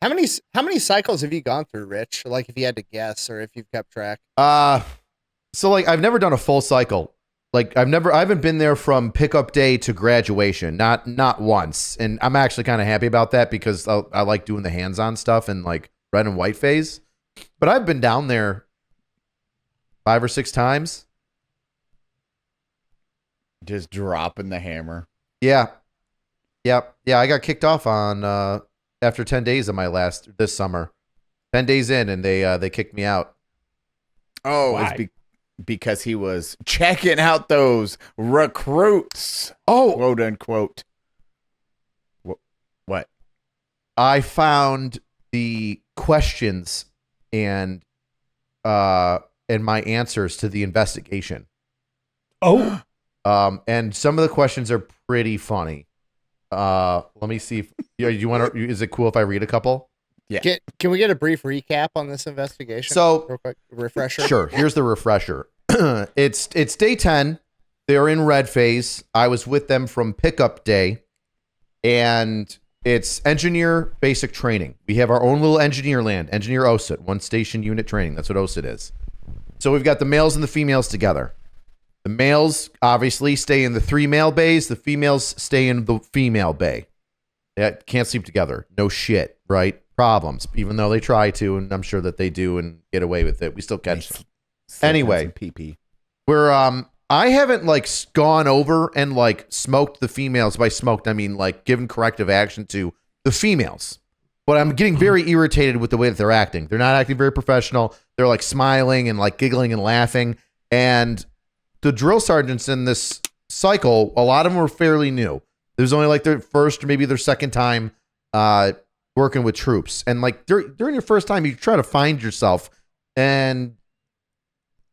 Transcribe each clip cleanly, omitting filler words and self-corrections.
How many cycles have you gone through, Rich? Like if you had to guess or if you've kept track. So like I've never done a full cycle. Like I haven't been there from pickup day to graduation, not once. And I'm actually kind of happy about that because I like doing the hands-on stuff and like red and white phase. But I've been down there 5 or 6 times. Just dropping the hammer. Yeah. Yep. Yeah, I got kicked off on after 10 days of my last this summer. 10 days in and they kicked me out. Oh, it's because he was checking out those recruits. Oh, quote unquote. What? I found the questions and my answers to the investigation. Oh. And some of the questions are pretty funny. Let me see if you want to. Is it cool if I read a couple? Yeah. Can we get a brief recap on this investigation? So, real quick, refresher. Sure. Here's the refresher. It's day 10. They're in red phase. I was with them from pickup day, and it's engineer basic training. We have our own little engineer land, engineer OSIT, one station unit training. That's what OSIT is. So we've got the males and the females together. The males obviously stay in the 3 male bays. The females stay in the female bay. They can't sleep together. No shit, right? Problems, even though they try to, and I'm sure that they do and get away with it. We still catch them. Anyway, PP. we're I haven't like gone over and like smoked the females. By smoked, I mean like given corrective action to the females. But I'm getting very irritated with the way that they're acting. They're not acting very professional. They're like smiling and like giggling and laughing. And the drill sergeants in this cycle, a lot of them were fairly new. There's only like their first or maybe their second time working with troops. And like during your first time, you try to find yourself. And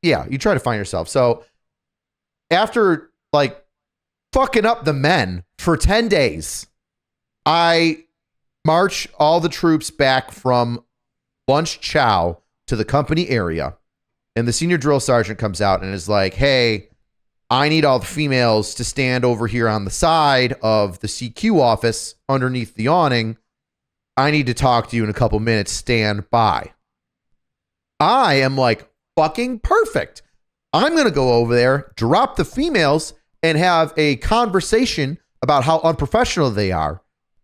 yeah, you try to find yourself. So after like fucking up the men for 10 days, I march all the troops back from lunch chow to the company area. And the senior drill sergeant comes out and is like, hey, I need all the females to stand over here on the side of the CQ office underneath the awning. I need to talk to you in a couple minutes. Stand by. I am like, fucking perfect. I'm going to go over there, drop the females, and have a conversation about how unprofessional they are.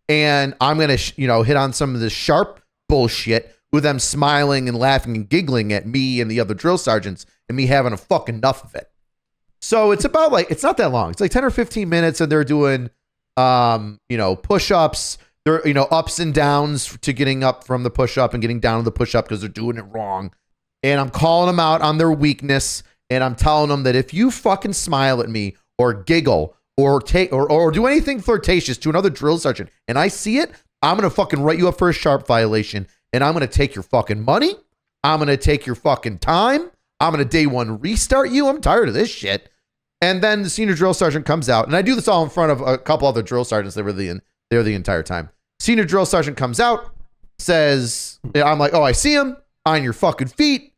And I'm going to, hit on some of this sharp bullshit with them smiling and laughing and giggling at me and the other drill sergeants and me having a fucking enough of it. So it's about like, it's not that long. It's like 10 or 15 minutes and they're doing, push-ups. They're, ups and downs to getting up from the push-up and getting down to the push-up because they're doing it wrong. And I'm calling them out on their weakness. And I'm telling them that if you fucking smile at me or giggle or take or do anything flirtatious to another drill sergeant and I see it, I'm going to fucking write you up for a sharp violation. And I'm going to take your fucking money. I'm going to take your fucking time. I'm going to day one restart you. I'm tired of this shit. And then the senior drill sergeant comes out. And I do this all in front of a couple other drill sergeants that were there the entire time. Senior drill sergeant comes out, says, I'm like, oh, I see him on your fucking feet.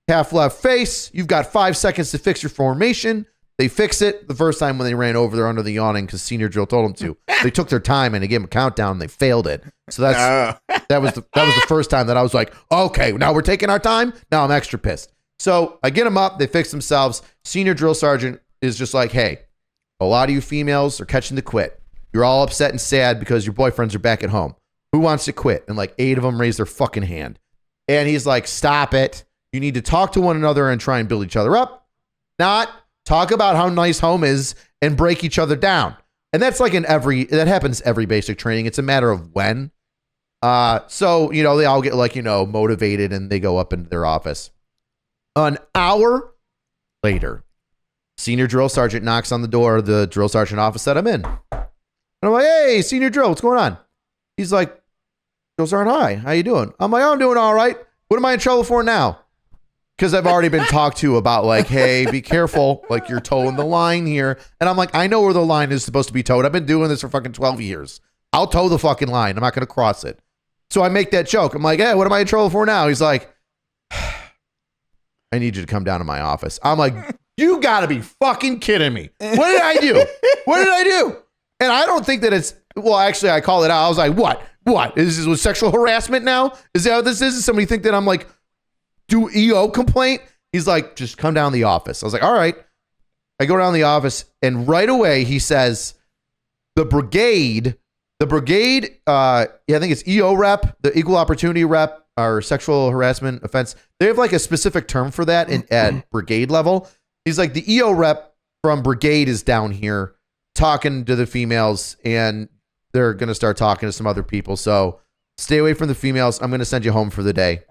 Half left face. You've got 5 seconds to fix your formation. They fix it the first time when they ran over there under the awning because senior drill told them to. They took their time and they gave them a countdown and they failed it. So that was the first time that I was like, okay, now we're taking our time. Now I'm extra pissed. So I get them up. They fix themselves. Senior drill sergeant is just like, hey, a lot of you females are catching the quit. You're all upset and sad because your boyfriends are back at home. Who wants to quit? And like 8 of them raise their fucking hand. And he's like, stop it. You need to talk to one another and try and build each other up. Not talk about how nice home is and break each other down. And that's like that happens every basic training. It's a matter of when. So, they all get like, motivated and they go up into their office. An hour later, senior drill sergeant knocks on the door of the drill sergeant office that I'm in. And I'm like, hey, senior drill, what's going on? He's like, drill sergeant, hi, how you doing? I'm like, oh, I'm doing all right. What am I in trouble for now? Because I've already been talked to about like, hey, be careful. Like you're towing the line here. And I'm like, I know where the line is supposed to be towed. I've been doing this for fucking 12 years. I'll tow the fucking line. I'm not going to cross it. So I make that joke. I'm like, hey, what am I in trouble for now? He's like, I need you to come down to my office. I'm like, you got to be fucking kidding me. What did I do? What did I do? And I don't think that well, actually, I called it out. I was like, what? What? Is this sexual harassment now? Is that how this is? Does somebody think that I'm like, do EO complaint? He's like, just come down to the office. I was like, all right. I go down to the office, and right away he says, the brigade, I think it's EO rep, the equal opportunity rep, or sexual harassment offense. They have like a specific term for that at brigade level. He's like, the EO rep from brigade is down here talking to the females, and they're going to start talking to some other people. So stay away from the females. I'm going to send you home for the day.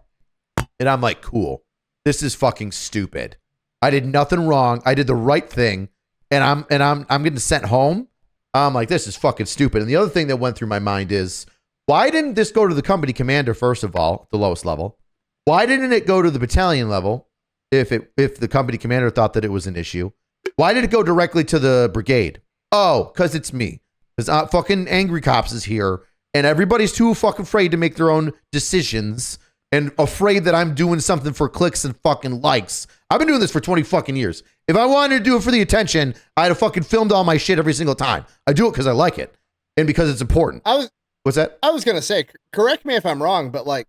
And I'm like, cool. This is fucking stupid. I did nothing wrong. I did the right thing. And I'm getting sent home. I'm like, this is fucking stupid. And the other thing that went through my mind is, why didn't this go to the company commander, first of all, the lowest level? Why didn't it go to the battalion level if the company commander thought that it was an issue? Why did it go directly to the brigade? Oh, because it's me. Because fucking Angry Cops is here, and everybody's too fucking afraid to make their own decisions and afraid that I'm doing something for clicks and fucking likes. I've been doing this for 20 fucking years. If I wanted to do it for the attention, I'd have fucking filmed all my shit every single time. I do it because I like it and because it's important. What's that? I was going to say, correct me if I'm wrong, but like,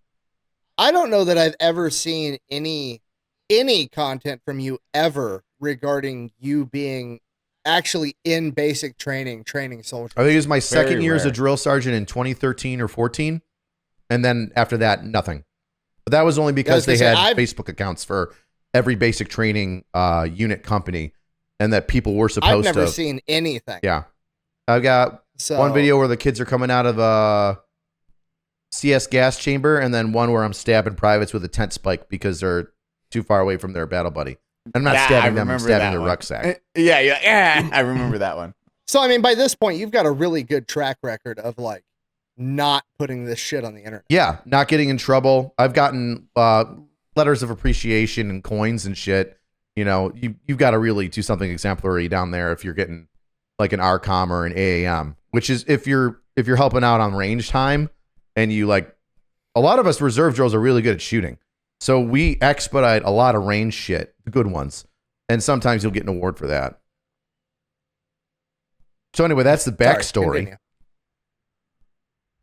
I don't know that I've ever seen any content from you ever regarding you being actually in basic training soldiers. I think it was my second year as a rare. drill sergeant in 2013 or 14. And then after that, nothing. But that was only because they had Facebook accounts for every basic training unit company, and that people were supposed to. I've never seen anything. Yeah. I've got one video where the kids are coming out of a CS gas chamber, and then one where I'm stabbing privates with a tent spike because they're too far away from their battle buddy. I'm not stabbing them, I'm stabbing their rucksack. Yeah. I remember that one. So, I mean, by this point, you've got a really good track record of like not putting this shit on the internet. Yeah, not getting in trouble. I've gotten letters of appreciation and coins and shit. You know, you've got to really do something exemplary down there if you're getting like an RCOM or an AAM, which is if you're helping out on range time, and you like, a lot of us reserve drills are really good at shooting. So we expedite a lot of range shit, the good ones. And sometimes you'll get an award for that. So anyway, that's the backstory.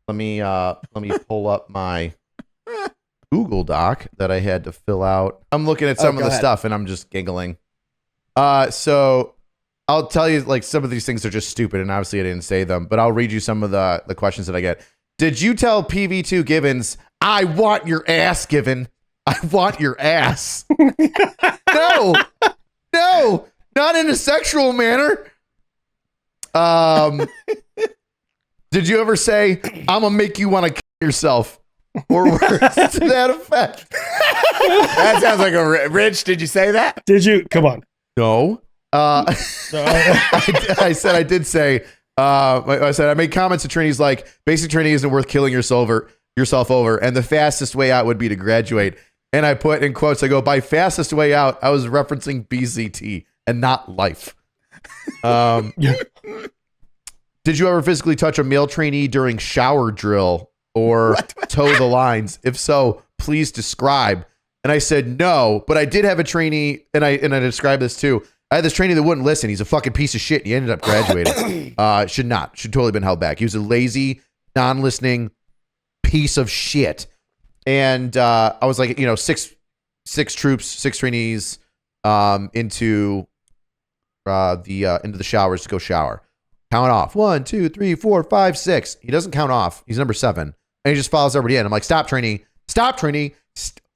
Let me pull up my Google Doc that I had to fill out. I'm looking at some of the stuff and I'm just giggling. So I'll tell you, like, some of these things are just stupid, and obviously I didn't say them, but I'll read you some of the questions that I get. Did you tell PV2 Givens, I want your ass, Given? I want your ass. No, not in a sexual manner. Did you ever say, I'm going to make you want to kill yourself? Or words to that effect? That sounds like a Rich. Did you say that? Did you? Come on. No. I said I did say, I said I made comments to trainees like, basic training isn't worth killing yourself over, and the fastest way out would be to graduate. And I put in quotes, I go, by fastest way out, I was referencing BZT and not life. Did you ever physically touch a male trainee during shower drill or toe the lines? If so, please describe. And I said no, but I did have a trainee, and I described this too. I had this trainee that wouldn't listen. He's a fucking piece of shit. And he ended up graduating. Should totally been held back. He was a lazy, non-listening piece of shit. And I was like, you know, six troops, 6 trainees into the showers to go shower. Count off 1, 2, 3, 4, 5, 6. He doesn't count off. He's number 7, and he just follows everybody in. I'm like, stop, trainee,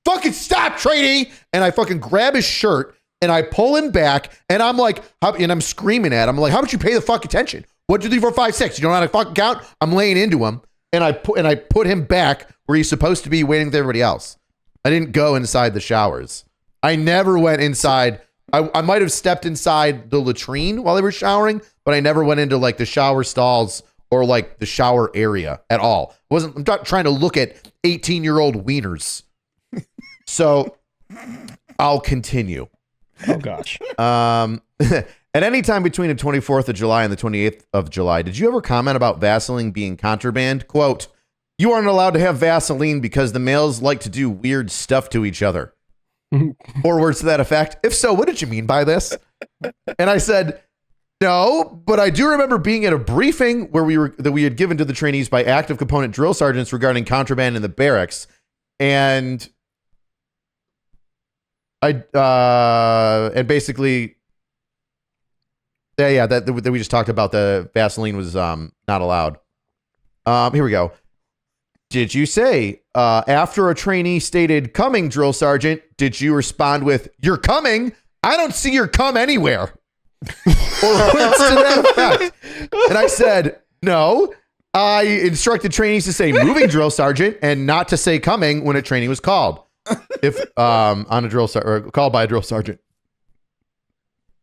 fucking stop, trainee. And I fucking grab his shirt and I pull him back, and I'm like, and I'm screaming at him. I'm like, how about you pay the fuck attention? 1, 2, 3, 4, 5, 6. You don't know how to fucking count? I'm laying into him, and I put him back where he's supposed to be, waiting with everybody else. I didn't go inside the showers. I never went inside. I might have stepped inside the latrine while they were showering, but I never went into like the shower stalls or like the shower area at all. I'm not trying to look at 18-year-old wieners. So I'll continue. Oh gosh. At any time between the 24th of July and the 28th of July, did you ever comment about Vaseline being contraband? Quote, you aren't allowed to have Vaseline because the males like to do weird stuff to each other. Or words to that effect. If so, what did you mean by this? And I said, No, but I do remember being at a briefing where we had given to the trainees by active component drill sergeants regarding contraband in the barracks, and and basically, that we just talked about the Vaseline was not allowed. Here we go. Did you say after a trainee stated "coming, drill sergeant"? Did you respond with "You're coming"? I don't see your come anywhere. Or words to that effect. And I said, no. I instructed trainees to say "moving, drill sergeant" and not to say "coming" when a trainee was called. If on a drill or called by a drill sergeant.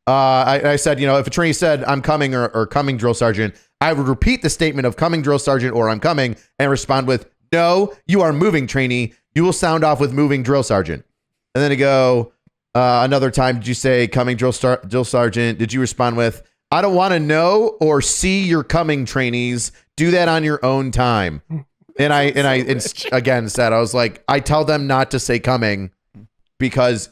I said, if a trainee said "I'm coming" or "coming, drill sergeant," I would repeat the statement of "coming, drill sergeant" or "I'm coming" and respond with, "No, you are moving, trainee. You will sound off with "moving, drill sergeant." And then to go another time, did you say "coming, drill sergeant"? Did you respond with, "I don't want to know or see your coming, trainees. Do that on your own time." And I again said, I was like, I tell them not to say "coming" because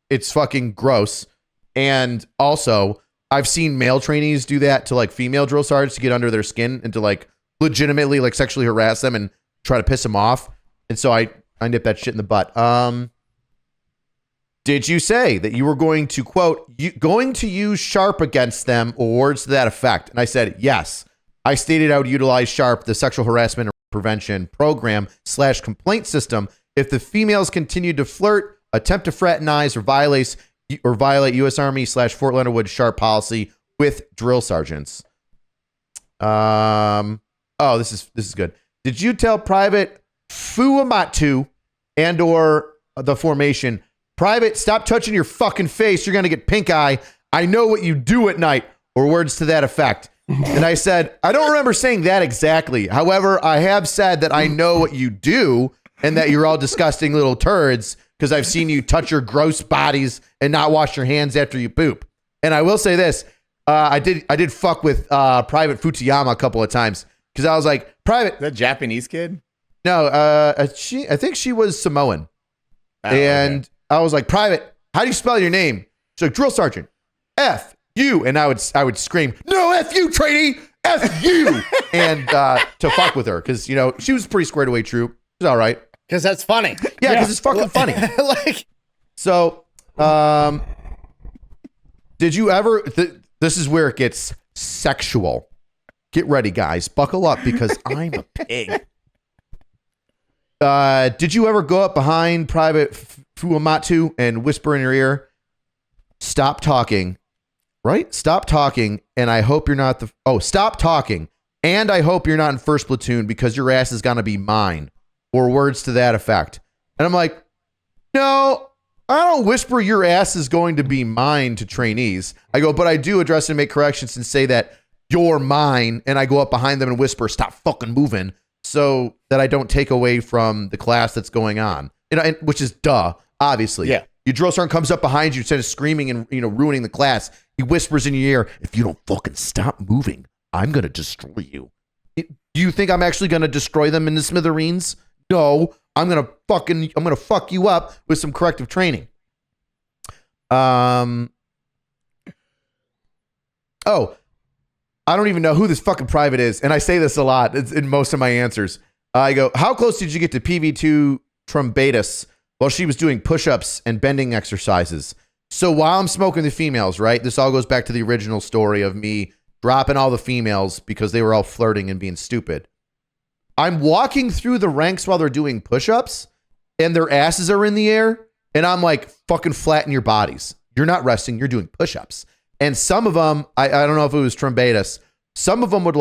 it's fucking gross. And also, I've seen male trainees do that to like female drill sergeants to get under their skin and to like legitimately like sexually harass them and try to piss them off. And so I nipped that shit in the butt. Did you say that you were going to, quote, going to use SHARP against them or words to that effect? And I said, yes. I stated I would utilize SHARP, the sexual harassment prevention program / complaint system, if the females continued to flirt, attempt to fraternize, or violate U.S. Army / Fort Leonard Wood SHARP policy with drill sergeants. Oh, this is good. Did you tell Private Fuamatu and or the formation, "Private, stop touching your fucking face. You're going to get pink eye. I know what you do at night," or words to that effect? And I said, I don't remember saying that exactly. However, I have said that I know what you do and that you're all disgusting little turds because I've seen you touch your gross bodies and not wash your hands after you poop. And I will say this. I did fuck with Private Futuyama a couple of times because I was like, "Private." That Japanese kid? No, I think she was Samoan. Oh, and okay. I was like, "Private, how do you spell your name?" She's like, "Drill sergeant, F-U." And I would scream, "No, F-U, trainee, F-U." And to fuck with her because, she was pretty squared away troop. It was all right. Because that's funny. Yeah, because it's fucking funny. So, did you ever, this is where it gets sexual. Get ready, guys. Buckle up because I'm a pig. Did you ever go up behind Private Fuamatu and whisper in your ear, "Stop talking," right? "Stop talking, and I hope you're not stop talking, and I hope you're not in first platoon because your ass is gonna be mine," or words to that effect. And I'm like, no, I don't whisper "your ass is going to be mine" to trainees. I go, but I do address and make corrections and say that "you're mine," and I go up behind them and whisper, "Stop fucking moving," so that I don't take away from the class that's going on. And which is duh, obviously. Yeah. Your drill sergeant comes up behind you instead of screaming and ruining the class. He whispers in your ear, "If you don't fucking stop moving, I'm gonna destroy you." Do you think I'm actually gonna destroy them in the smithereens? No, I'm gonna fuck you up with some corrective training. Oh, I don't even know who this fucking private is, and I say this a lot. It's in most of my answers. I go, "How close did you get to PV2 Trumbatus while she was doing push-ups and bending exercises?" So while I'm smoking the females, right? This all goes back to the original story of me dropping all the females because they were all flirting and being stupid. I'm walking through the ranks while they're doing push-ups and their asses are in the air. And I'm like, fucking flatten your bodies. You're not resting. You're doing push-ups. And some of them, I don't know if it was Trumbatus. Some of them would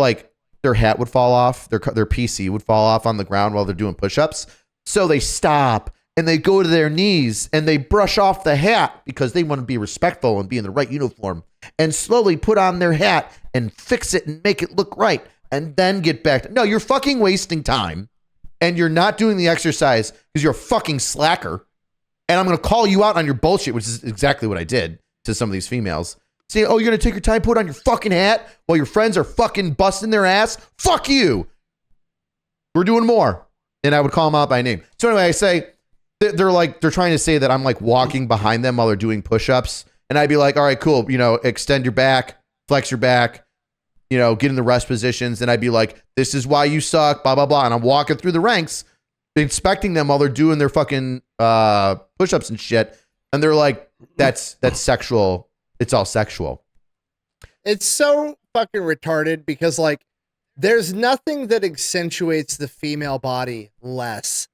their hat would fall off. Their PC would fall off on the ground while they're doing push-ups. So they stop and they go to their knees and they brush off the hat because they want to be respectful and be in the right uniform and slowly put on their hat and fix it and make it look right and then get back to, no, you're fucking wasting time and you're not doing the exercise because you're a fucking slacker. And I'm going to call you out on your bullshit, which is exactly what I did to some of these females. Say, "Oh, you're going to take your time, put on your fucking hat while your friends are fucking busting their ass? Fuck you. We're doing more." And I would call them out by name. So anyway, I say, they're trying to say that I'm walking behind them while they're doing push-ups. And I'd be like, "All right, cool. Extend your back, flex your back, get in the rest positions. And I'd be like, this is why you suck, blah, blah, blah. And I'm walking through the ranks, inspecting them while they're doing their fucking push-ups and shit. And they're like, that's sexual. It's all sexual. It's so fucking retarded because like there's nothing that accentuates the female body less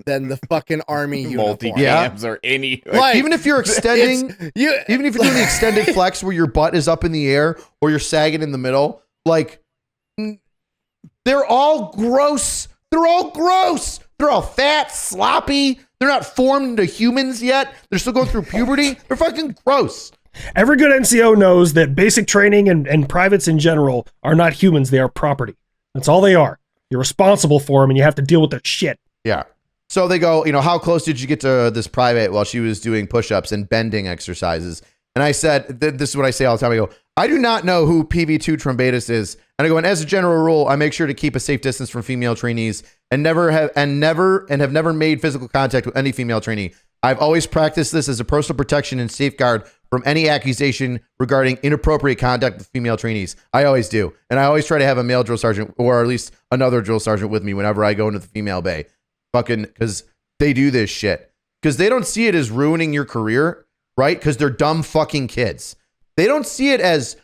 than the fucking army uniform. Multi-cams or any. Like, even if you're extending, even if you're doing the extended flex where your butt is up in the air or you're sagging in the middle, like they're all gross. They're all gross. They're all fat, sloppy. They're not formed into humans yet. They're still going through puberty. They're fucking gross. Every good NCO knows that basic training and privates in general are not humans. They are property. That's all they are. You're responsible for them and you have to deal with their shit. Yeah. So they go, how close did you get to this private while she was doing push-ups and bending exercises? And I said, this is what I say all the time. I go, I do not know who PV2 Trombatus is. And I go, and as a general rule, I make sure to keep a safe distance from female trainees and have never made physical contact with any female trainee. I've always practiced this as a personal protection and safeguard from any accusation regarding inappropriate conduct with female trainees. I always do. And I always try to have a male drill sergeant or at least another drill sergeant with me whenever I go into the female bay. Fucking, because they do this shit. Because they don't see it as ruining your career, right? Because they're dumb fucking kids. They don't see it as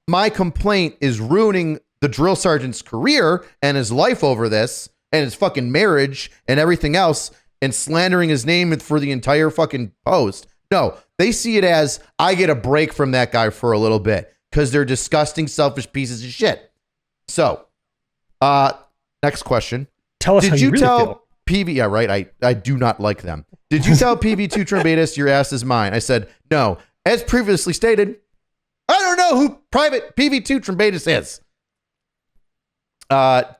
my complaint is ruining the drill sergeant's career and his life over this and his fucking marriage and everything else and slandering his name for the entire fucking post. No, they see it as I get a break from that guy for a little bit because they're disgusting, selfish pieces of shit. So, next question. Tell us how you really feel. PV, yeah, right. I do not like them. Did you tell PV2 Trombatus your ass is mine? I said, no. As previously stated, I don't know who Private PV2 Trombatus is.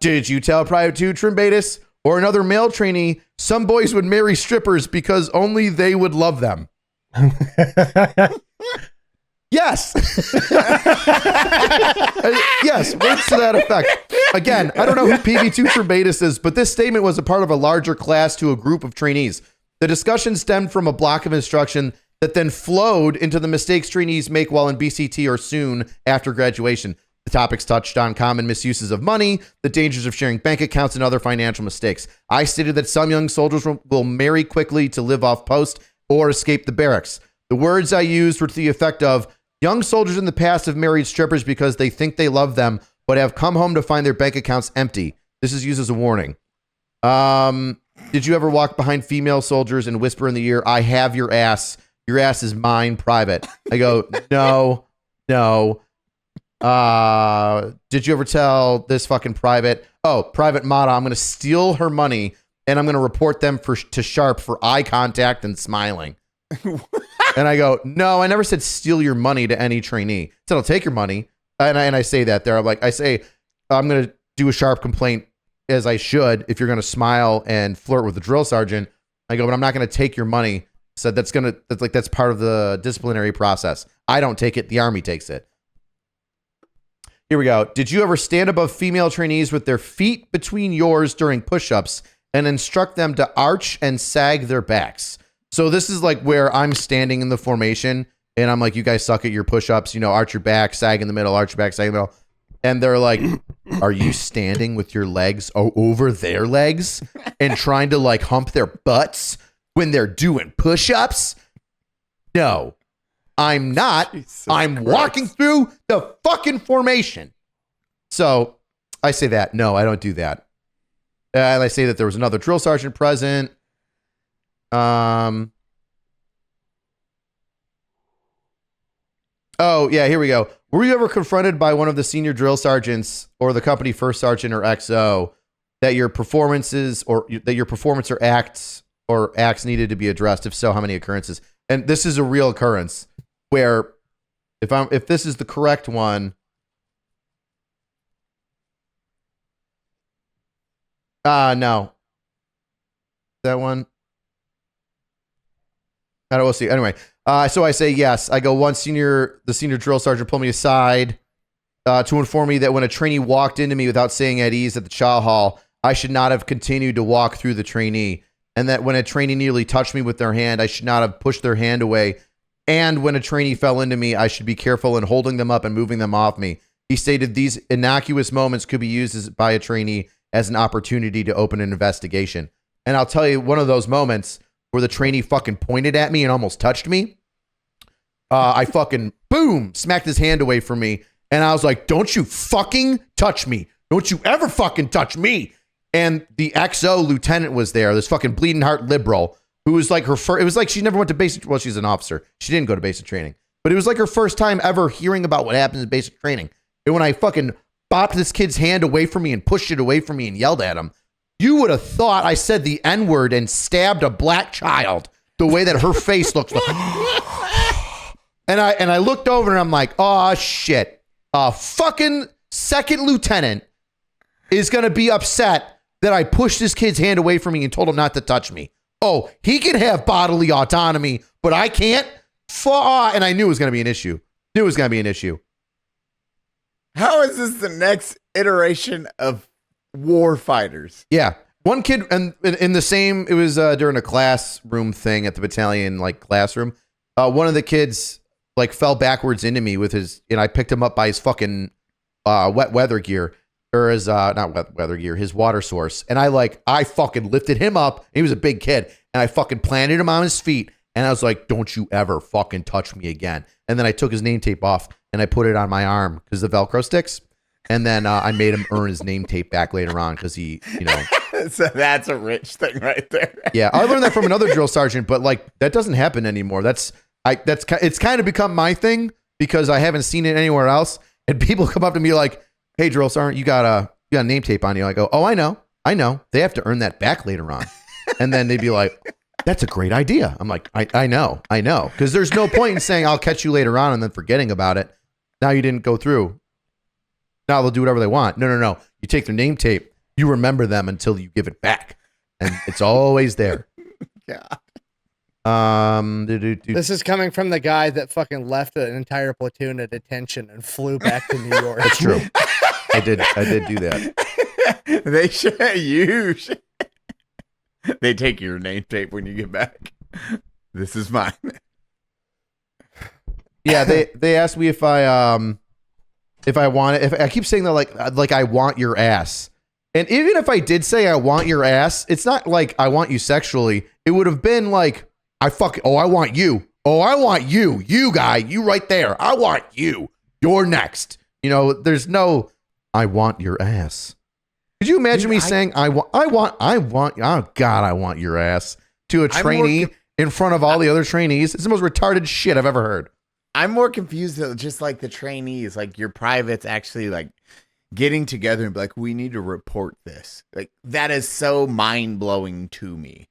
Did you tell Private 2 Trombatus or another male trainee some boys would marry strippers because only they would love them? Yes. Yes, words to that effect. Again, I don't know who PV2 Trombatus is, but this statement was a part of a larger class to a group of trainees. The discussion stemmed from a block of instruction that then flowed into the mistakes trainees make while in BCT or soon after graduation. The topics touched on common misuses of money, the dangers of sharing bank accounts, and other financial mistakes. I stated that some young soldiers will marry quickly to live off post or escape the barracks. The words I used were to the effect of, young soldiers in the past have married strippers because they think they love them, but have come home to find their bank accounts empty. This is used as a warning. Did you ever walk behind female soldiers and whisper in the ear, I have your ass. Your ass is mine, private. I go, no. Did you ever tell this fucking private, Private Mata, I'm going to steal her money and I'm going to report them to Sharp for eye contact and smiling. And I go, no, I never said steal your money to any trainee. I said I'll take your money. And I say that there. I'm going to do a Sharp complaint as I should if you're going to smile and flirt with the drill sergeant. I go, but I'm not going to take your money. So that's part of the disciplinary process. I don't take it. The Army takes it. Here we go. Did you ever stand above female trainees with their feet between yours during push-ups and instruct them to arch and sag their backs? So this is like where I'm standing in the formation and I'm like, you guys suck at your push-ups, arch your back, sag in the middle, arch your back, sag in the middle. And they're like, are you standing with your legs over their legs and trying to like hump their butts when they're doing push-ups? No, I'm not. Jesus I'm Christ. walking through the fucking formation. So I say that. No, I don't do that. And I say that there was another drill sergeant present. Oh, yeah, here we go. Were you ever confronted by one of the senior drill sergeants or the company first sergeant or XO that your performance or acts needed to be addressed? If so, how many occurrences? And this is a real occurrence where if this is the correct one, no. That one. I don't we'll see. Anyway, so I say yes. I go, the senior drill sergeant pulled me aside to inform me that when a trainee walked into me without saying at ease at the chow hall, I should not have continued to walk through the trainee. And that when a trainee nearly touched me with their hand, I should not have pushed their hand away And when a trainee fell into me, I should be careful in holding them up and moving them off me. He stated these innocuous moments could be used by a trainee as an opportunity to open an investigation. And I'll tell you one of those moments where the trainee fucking pointed at me and almost touched me. I fucking, boom, smacked his hand away from me. And I was like, don't you fucking touch me. Don't you ever fucking touch me. And the XO lieutenant was there, this fucking bleeding heart liberal, who was like her first, it was like she never went to basic, well, she's an officer. She didn't go to basic training. But it was like her first time ever hearing about what happens in basic training. And when I fucking bopped this kid's hand away from me and pushed it away from me and yelled at him, you would have thought I said the N-word and stabbed a black child the way that her face looked like. And I looked over and I'm like, oh shit. A fucking second lieutenant is going to be upset that I pushed this kid's hand away from me and told him not to touch me. Oh, he can have bodily autonomy, but I can't? And I knew it was going to be an issue. How is this the next iteration of war fighters? Yeah. One kid, and in the same, it was during a classroom thing at the battalion, like classroom. One of the kids like fell backwards into me with his, and I picked him up by his fucking wet weather gear, or his, not wet weather gear, his water source. And I fucking lifted him up. He was a big kid, and I fucking planted him on his feet. And I was like, don't you ever fucking touch me again. And then I took his name tape off and I put it on my arm because the Velcro sticks. And then I made him earn his name tape back later on because he, you know. So that's a rich thing right there. Yeah, I learned that from another drill sergeant, but like that doesn't happen anymore. It's kind of become my thing because I haven't seen it anywhere else. And people come up to me like, hey, drill sergeant, you got a name tape on you. I go, oh, I know. They have to earn that back later on. And then they'd be like, that's a great idea. I'm like, I know. Because there's no point in saying I'll catch you later on and then forgetting about it. Now you didn't go through. Now they'll do whatever they want. No. You take their name tape. You remember them until you give it back. And it's always there. God. This is coming from the guy that fucking left an entire platoon at detention and flew back to New York. That's true. I did do that. They should. They take your name tape when you get back. This is mine. Yeah, they asked me if I want it. If I keep saying that like I want your ass. And even if I did say I want your ass, it's not like I want you sexually. It would have been like I want you. Oh, I want you. You guy, you right there. I want you. You're next. You know, there's no I want your ass. Could you imagine me saying I want oh God, I want your ass to a trainee in front of all the other trainees? It's the most retarded shit I've ever heard. I'm more confused though, just like the trainees, like your privates actually like getting together and be like, we need to report this. Like that is so mind blowing to me.